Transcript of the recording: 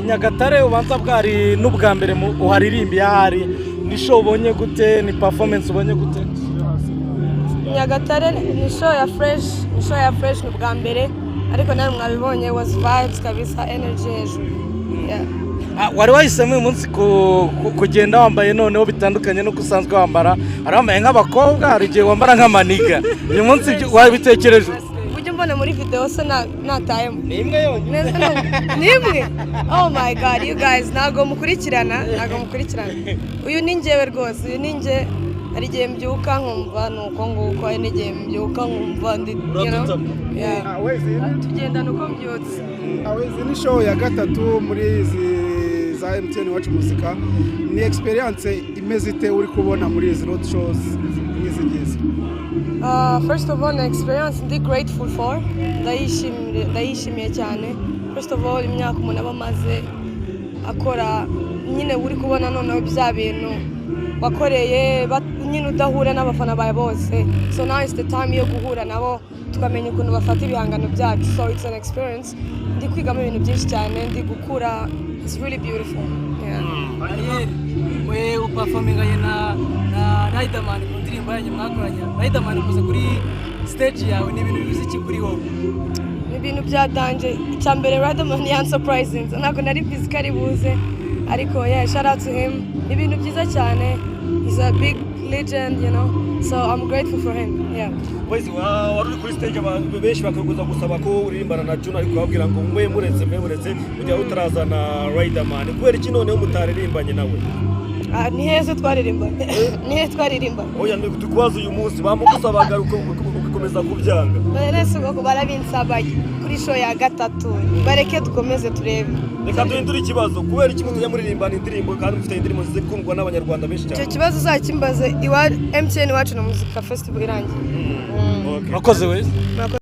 Nyagatare ubanza bwari n'ubwa mbere uharirimbiye ahari ni show ubonye gute ni performance ubonye gute Nyagatare ni show ya fresh n'ubwa mbere ariko nawe mwabibonye was vibes kabisa energy hejuru wari wahisemo uyu munsi kugenda wambaye noneho bitandukanye no kusanzwe wambara arambaye nk'abakobwa hari igihe wambara nk'amaniga uyu munsi wabitekereje mbona muri video se natayemo ni imwe yonyine ni imwe oh my god you guys nago mukurikirana uyu ni njyewe rwose uyu ni njye hari igihe mbyuka nkumva nuko nguko hari n'igihe mbyuka nkumva ndi tugenda nuko mbyutse Wayz ni show ya gatatu muri za Mtn Iwacu Muzika ni experience imeze ite uri kubona muri izi road shows ngizi First of all, an experience ndi grateful for. Ndayishimiye cyane. First of all, imyaka umuntu abamaze akora nyine uri kubona noneho bya bintu wakoreye nyine udahura n'abafana bawe bose. So now is the time yo guhura nabo tukamenya ukuntu bafata ibihangano byacu. So it's an experience. Ndi kwigamo ibintu byinshi cyane, ndi gukura. It's really beautiful. Yeah. Ariel, we uperforminga na Riderman ku ndirimbo yanyu mwakoranye. Riderman ukoze kuri stage yawe ni ibintu biziki kuri wowe. Ni ibintu bya danje. Icyambere Riderman yan surprising. Nako nari physically buze. Ariko yeah, shout out to him. Ni ibintu byiza cyane. He's a big legend, you know. So I'm grateful for him. Yeah. Wayz wari kuri stage abantu benshi bakaguza gusaba ko uririmbana na Juno ariko babwira ngo mwe muretse kujya utarazana Riderman. Kubera iki noneho mutaririmbanye nawe? Ni heze twaririmbanye. Ni heze twaririmbanye. Oya ndi kutukwaza uyu munsi bamugusabaga gukomeza kubyanga. Nese ngo barabinsabaye kuri show ya gatatu. Bareke dukomeze turebe. Reka duhindure ikibazo kubera iki mutujya muririmbana indirimbo kandi mufite indirimbo zikundwa n'abanyarwanda benshi cyane. Icyo kibazo uzakimbaze Mtn Iwacu na Muzika Festival irangiye. Mwakoze Wayz.